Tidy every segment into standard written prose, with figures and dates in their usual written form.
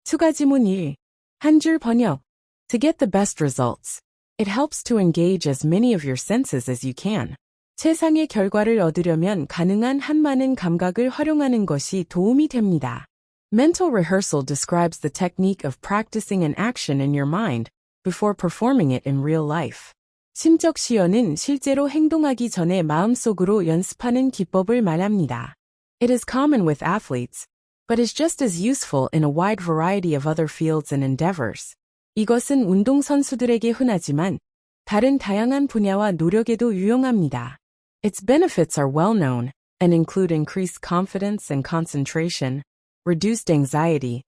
추가지문 1. 한 줄 번역. To get the best results, it helps to engage as many of your senses as you can. 최상의 결과를 얻으려면 가능한 한 많은 감각을 활용하는 것이 도움이 됩니다. Mental rehearsal describes the technique of practicing an action in your mind before performing it in real life. 심적 시연은 실제로 행동하기 전에 마음속으로 연습하는 기법을 말합니다. It is common with athletes, but is just as useful in a wide variety of other fields and endeavors. 이것은 운동선수들에게 흔하지만 다른 다양한 분야와 노력에도 유용합니다. Its benefits are well known and include increased confidence and concentration, reduced anxiety,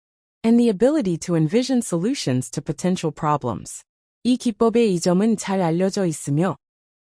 and the ability to envision solutions to potential problems. 이 기법의 이점은 잘 알려져 있으며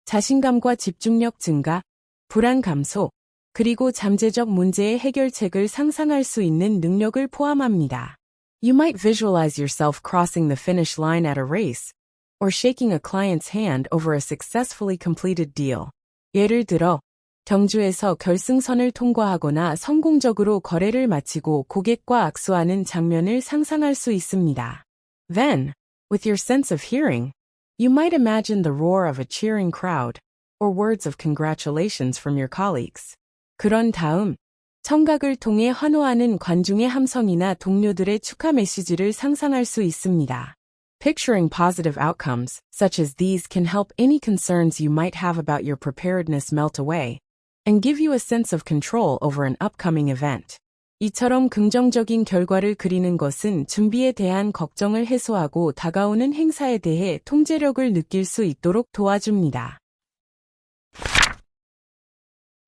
자신감과 집중력 증가, 불안 감소, 그리고 잠재적 문제의 해결책을 상상할 수 있는 능력을 포함합니다. You might visualize yourself crossing the finish line at a race, or shaking a client's hand over a successfully completed deal. 예를 들어, 경주에서 결승선을 통과하거나 성공적으로 거래를 마치고 고객과 악수하는 장면을 상상할 수 있습니다. Then, with your sense of hearing, you might imagine the roar of a cheering crowd, or words of congratulations from your colleagues. 그런 다음, 청각을 통해 환호하는 관중의 함성이나 동료들의 축하 메시지를 상상할 수 있습니다. Picturing positive outcomes, such as these, can help any concerns you might have about your preparedness melt away, and give you a sense of control over an upcoming event. 이처럼 긍정적인 결과를 그리는 것은 준비에 대한 걱정을 해소하고 다가오는 행사에 대해 통제력을 느낄 수 있도록 도와줍니다.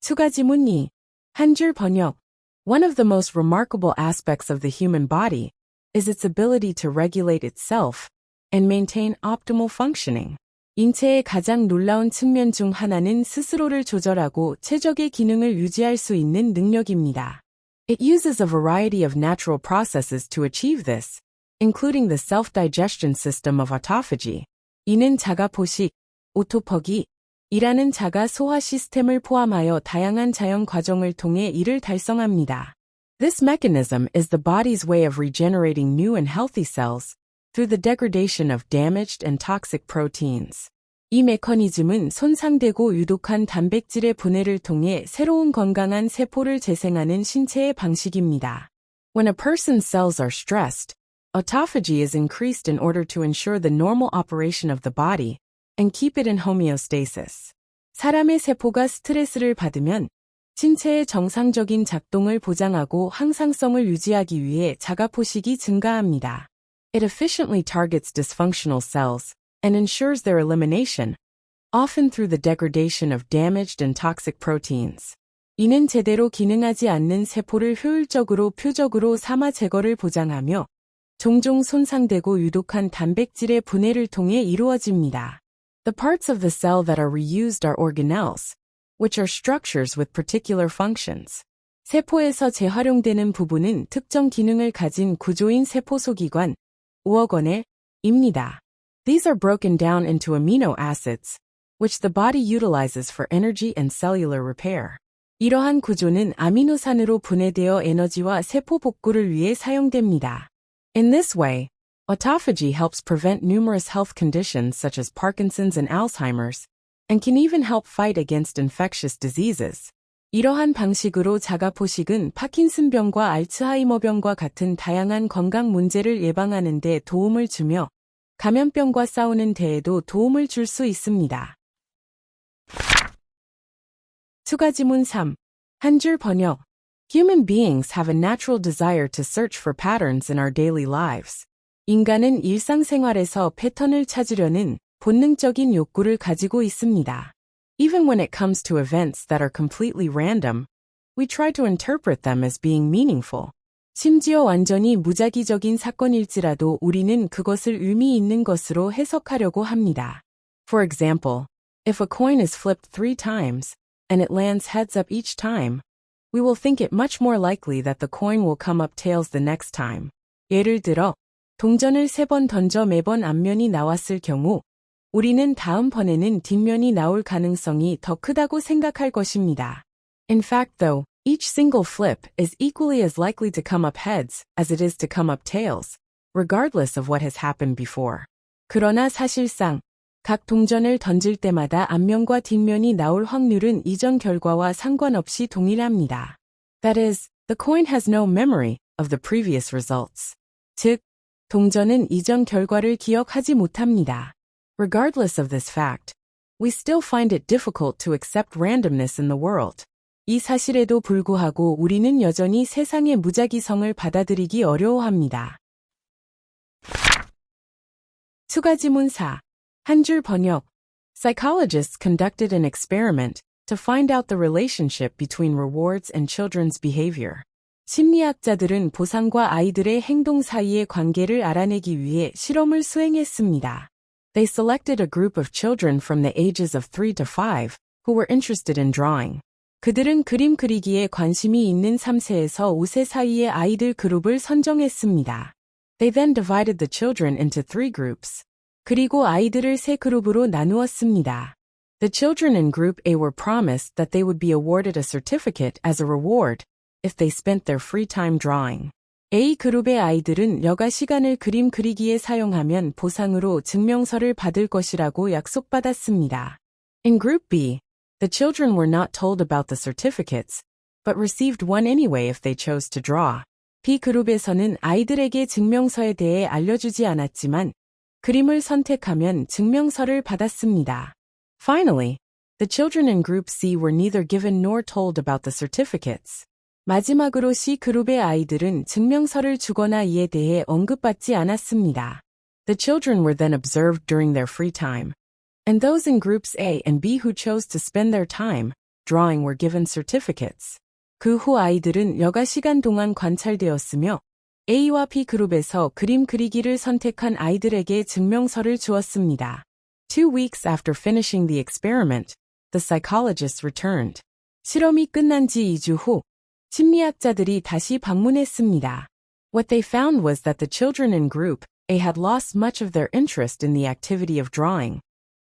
추가 지문 2. 한 줄 번역. One of the most remarkable aspects of the human body is its ability to regulate itself and maintain optimal functioning. 인체의 가장 놀라운 측면 중 하나는 스스로를 조절하고 최적의 기능을 유지할 수 있는 능력입니다. It uses a variety of natural processes to achieve this, including the self-digestion system of autophagy. 이는 자가포식, 오토퍼기, 이라는 자가 소화 시스템을 포함하여 다양한 자연 과정을 통해 이를 달성합니다. This mechanism is the body's way of regenerating new and healthy cells through the degradation of damaged and toxic proteins. 이 메커니즘은 손상되고 유독한 단백질의 분해를 통해 새로운 건강한 세포를 재생하는 신체의 방식입니다. When a person's cells are stressed, autophagy is increased in order to ensure the normal operation of the body and keep it in homeostasis. 사람의 세포가 스트레스를 받으면 신체의 정상적인 작동을 보장하고 항상성을 유지하기 위해 자가포식이 증가합니다. It efficiently targets dysfunctional cells and ensures their elimination, often through the degradation of damaged and toxic proteins. 이는 제대로 기능하지 않는 세포를 효율적으로 표적으로 삼아 제거를 보장하며 종종 손상되고 유독한 단백질의 분해를 통해 이루어집니다. The parts of the cell that are reused are organelles, which are structures with particular functions. 세포에서 재활용되는 부분은 특정 기능을 가진 구조인 세포소기관, 오어거넬입니다. These are broken down into amino acids, which the body utilizes for energy and cellular repair. 이러한 구조는 아미노산으로 분해되어 에너지와 세포 복구를 위해 사용됩니다. In this way, autophagy helps prevent numerous health conditions such as Parkinson's and Alzheimer's, and can even help fight against infectious diseases. 이러한 방식으로 자가포식은 파킨슨병과 알츠하이머병과 같은 다양한 건강 문제를 예방하는 데 도움을 주며 감염병과 싸우는 데에도 도움을 줄 수 있습니다. 추가 지문 3. 한 줄 번역. Human beings have a natural desire to search for patterns in our daily lives. 인간은 일상생활에서 패턴을 찾으려는 본능적인 욕구를 가지고 있습니다. Even when it comes to events that are completely random, we try to interpret them as being meaningful. 심지어 완전히 무작위적인 사건일지라도 우리는 그것을 의미 있는 것으로 해석하려고 합니다. For example, if a coin is flipped 3 times, and it lands heads up each time, we will think it much more likely that the coin will come up tails the next time. 예를 들어, 동전을 3번 던져 매번 앞면이 나왔을 경우, 우리는 다음번에는 뒷면이 나올 가능성이 더 크다고 생각할 것입니다. In fact, though, Each single flip is equally as likely to come up heads as it is to come up tails, regardless of what has happened before. 그러나 사실상 각 동전을 던질 때마다 앞면과 뒷면이 나올 확률은 이전 결과와 상관없이 동일합니다. That is, the coin has no memory of the previous results. 즉, 동전은 이전 결과를 기억하지 못합니다. Regardless of this fact, we still find it difficult to accept randomness in the world. 이 사실에도 불구하고 우리는 여전히 세상의 무작위성을 받아들이기 어려워합니다. 추가지문 4. 한 줄 번역. Psychologists conducted an experiment to find out the relationship between rewards and children's behavior. 심리학자들은 보상과 아이들의 행동 사이의 관계를 알아내기 위해 실험을 수행했습니다. They selected a group of children from the ages of 3 to 5 who were interested in drawing. 그들은 그림 그리기에 관심이 있는 3세에서 5세 사이의 아이들 그룹을 선정했습니다. They then divided the children into 3 groups. 그리고 아이들을 3그룹으로 나누었습니다. The children in Group A were promised that they would be awarded a certificate as a reward if they spent their free time drawing. A 그룹의 아이들은 여가 시간을 그림 그리기에 사용하면 보상으로 증명서를 받을 것이라고 약속받았습니다. In Group B, the children were not told about the certificates, but received one anyway if they chose to draw. B그룹에서는 아이들에게 증명서에 대해 알려주지 않았지만 그림을 선택하면 증명서를 받았습니다. Finally, the children in Group C were neither given nor told about the certificates. 마지막으로 C그룹의 아이들은 증명서를 주거나 이에 대해 언급받지 않았습니다. The children were then observed during their free time. And those in Groups A and B who chose to spend their time drawing were given certificates. 그 후 아이들은 여가 시간 동안 관찰되었으며 A와 B그룹에서 그림 그리기를 선택한 아이들에게 증명서를 주었습니다. 2 weeks after finishing the experiment, the psychologists returned. 실험이 끝난 지 2주 후, 심리학자들이 다시 방문했습니다. What they found was that the children in Group A had lost much of their interest in the activity of drawing,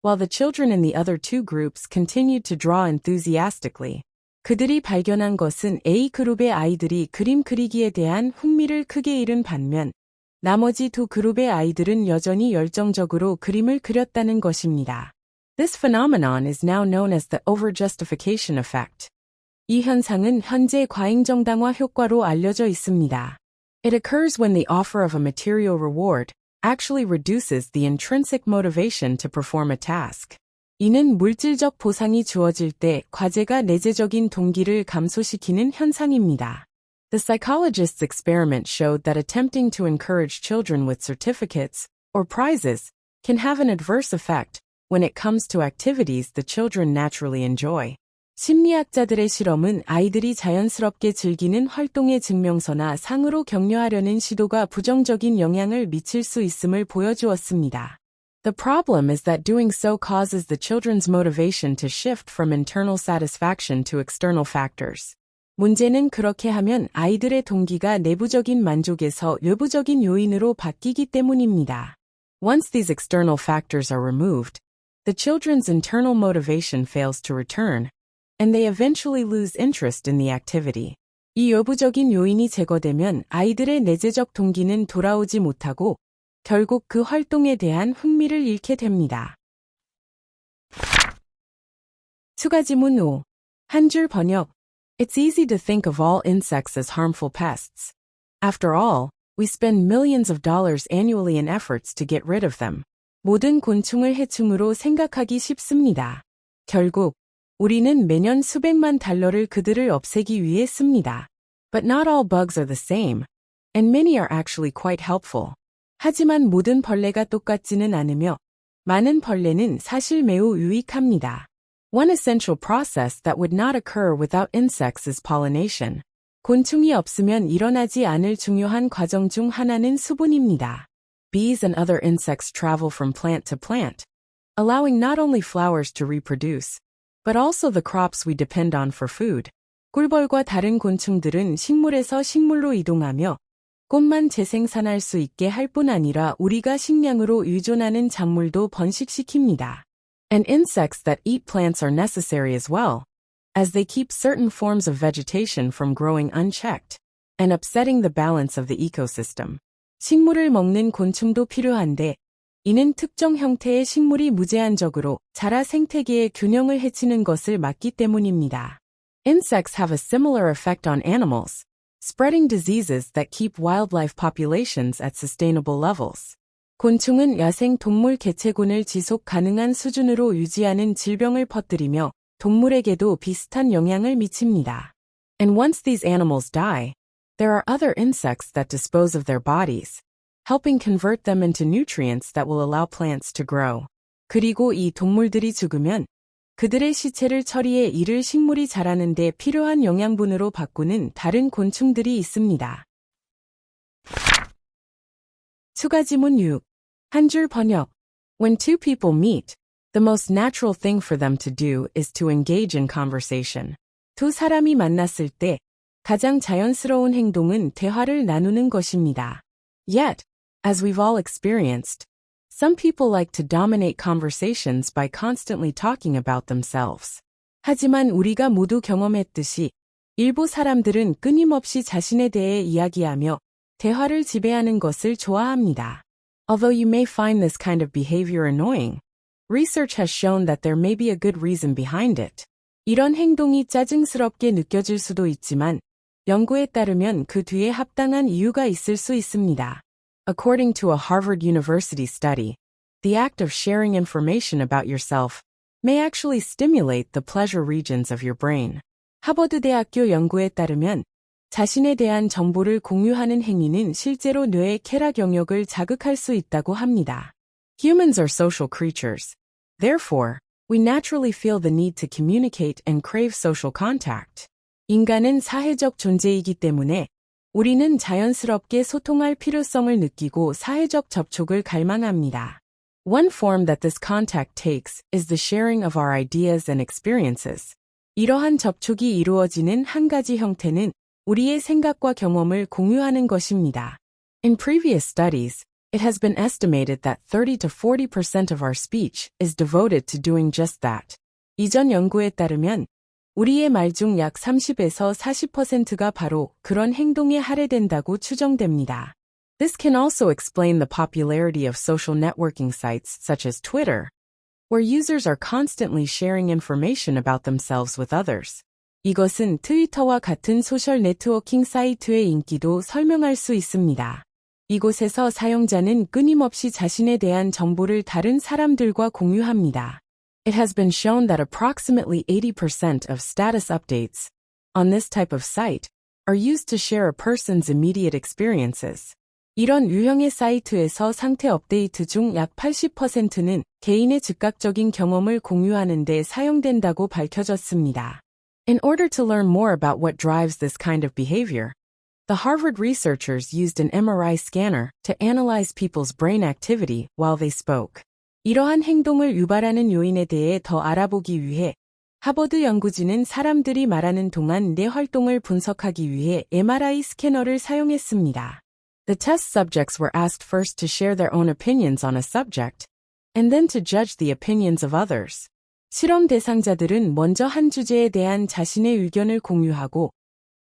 while the children in the other 2 groups continued to draw enthusiastically. 그들이 발견한 것은 A그룹의 아이들이 그림 그리기에 대한 흥미를 크게 잃은 반면 나머지 2 그룹의 아이들은 여전히 열정적으로 그림을 그렸다는 것입니다. This phenomenon is now known as the overjustification effect. 이 현상은 현재 과잉정당화 효과로 알려져 있습니다. It occurs when the offer of a material reward actually reduces the intrinsic motivation to perform a task. 이는 물질적 보상이 주어질 때 과제가 내재적인 동기를 감소시키는 현상입니다. The psychologist's experiment showed that attempting to encourage children with certificates or prizes can have an adverse effect when it comes to activities the children naturally enjoy. 심리학자들의 실험은 아이들이 자연스럽게 즐기는 활동의 증명서나 상으로 격려하려는 시도가 부정적인 영향을 미칠 수 있음을 보여주었습니다. The problem is that doing so causes the children's motivation to shift from internal satisfaction to external factors. 문제는 그렇게 하면 아이들의 동기가 내부적인 만족에서 외부적인 요인으로 바뀌기 때문입니다. Once these external factors are removed, the children's internal motivation fails to return, and they eventually lose interest in the activity. 이 외부적인 요인이 제거되면 아이들의 내재적 동기는 돌아오지 못하고 결국 그 활동에 대한 흥미를 잃게 됩니다. 추가 지문 5. 한 줄 번역. It's easy to think of all insects as harmful pests. After all, we spend millions of dollars annually in efforts to get rid of them. 모든 곤충을 해충으로 생각하기 쉽습니다. 결국 우리는 매년 수백만 달러를 그들을 없애기 위해 씁니다. But not all bugs are the same, and many are actually quite helpful. 하지만 모든 벌레가 똑같지는 않으며 많은 벌레는 사실 매우 유익합니다. One essential process that would not occur without insects is pollination. 곤충이 없으면 일어나지 않을 중요한 과정 중 하나는 수분입니다. Bees and other insects travel from plant to plant, allowing not only flowers to reproduce, but also the crops we depend on for food. 꿀벌과 다른 곤충들은 식물에서 식물로 이동하며 꽃만 재생산할 수 있게 할 뿐 아니라 우리가 식량으로 의존하는 작물도 번식시킵니다. And insects that eat plants are necessary as well, as they keep certain forms of vegetation from growing unchecked and upsetting the balance of the ecosystem. 식물을 먹는 곤충도 필요한데 이는 특정 형태의 식물이 무제한적으로 자라 생태계의 균형을 해치는 것을 막기 때문입니다. Insects have a similar effect on animals, spreading diseases that keep wildlife populations at sustainable levels. 곤충은 야생 동물 개체군을 지속 가능한 수준으로 유지하는 질병을 퍼뜨리며 동물에게도 비슷한 영향을 미칩니다. And once these animals die, there are other insects that dispose of their bodies, helping convert them into nutrients that will allow plants to grow. 그리고 이 동물들이 죽으면 그들의 시체를 처리해 이를 식물이 자라는 데 필요한 영양분으로 바꾸는 다른 곤충들이 있습니다. 추가 지문 6. 한 줄 번역. When two people meet, the most natural thing for them to do is to engage in conversation. 두 사람이 만났을 때 가장 자연스러운 행동은 대화를 나누는 것입니다. Yet, as we've all experienced, some people like to dominate conversations by constantly talking about themselves. 하지만 우리가 모두 경험했듯이 일부 사람들은 끊임없이 자신에 대해 이야기하며 대화를 지배하는 것을 좋아합니다. Although you may find this kind of behavior annoying, research has shown that there may be a good reason behind it. 이런 행동이 짜증스럽게 느껴질 수도 있지만 연구에 따르면 그 뒤에 합당한 이유가 있을 수 있습니다. According to a Harvard University study, the act of sharing information about yourself may actually stimulate the pleasure regions of your brain. 하버드 대학교 연구에 따르면 자신에 대한 정보를 공유하는 행위는 실제로 뇌의 쾌락 영역을 자극할 수 있다고 합니다. Humans are social creatures. Therefore, we naturally feel the need to communicate and crave social contact. 인간은 사회적 존재이기 때문에 우리는 자연스럽게 소통할 필요성을 느끼고 사회적 접촉을 갈망합니다. One form that this contact takes is the sharing of our ideas and experiences. 이러한 접촉이 이루어지는 한 가지 형태는 우리의 생각과 경험을 공유하는 것입니다. In previous studies, it has been estimated that 30 to 40% of our speech is devoted to doing just that. 이전 연구에 따르면 우리의 말 중 약 30에서 40%가 바로 그런 행동에 할애된다고 추정됩니다. This can also explain the popularity of social networking sites such as Twitter, where users are constantly sharing information about themselves with others. 이것은 트위터와 같은 소셜 네트워킹 사이트의 인기도 설명할 수 있습니다. 이곳에서 사용자는 끊임없이 자신에 대한 정보를 다른 사람들과 공유합니다. It has been shown that approximately 80% of status updates on this type of site are used to share a person's immediate experiences. 이런 유형의 사이트에서 상태 업데이트 중 약 80%는 개인의 즉각적인 경험을 공유하는 데 사용된다고 밝혀졌습니다. In order to learn more about what drives this kind of behavior, the Harvard researchers used an MRI scanner to analyze people's brain activity while they spoke. 이러한 행동을 유발하는 요인에 대해 더 알아보기 위해 하버드 연구진은 사람들이 말하는 동안 뇌 활동을 분석하기 위해 MRI 스캐너를 사용했습니다. The test subjects were asked first to share their own opinions on a subject, and then to judge the opinions of others. 실험 대상자들은 먼저 한 주제에 대한 자신의 의견을 공유하고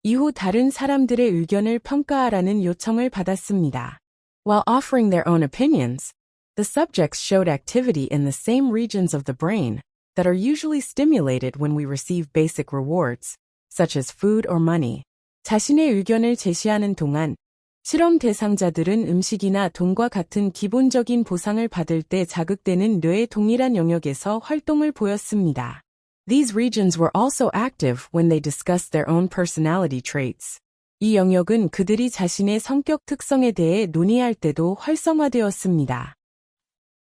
이후 다른 사람들의 의견을 평가하라는 요청을 받았습니다. While offering their own opinions, the subjects showed activity in the same regions of the brain that are usually stimulated when we receive basic rewards, such as food or money. 자신의 의견을 제시하는 동안 실험 대상자들은 음식이나 돈과 같은 기본적인 보상을 받을 때 자극되는 뇌의 동일한 영역에서 활동을 보였습니다. These regions were also active when they discussed their own personality traits. 이 영역은 그들이 자신의 성격 특성에 대해 논의할 때도 활성화되었습니다.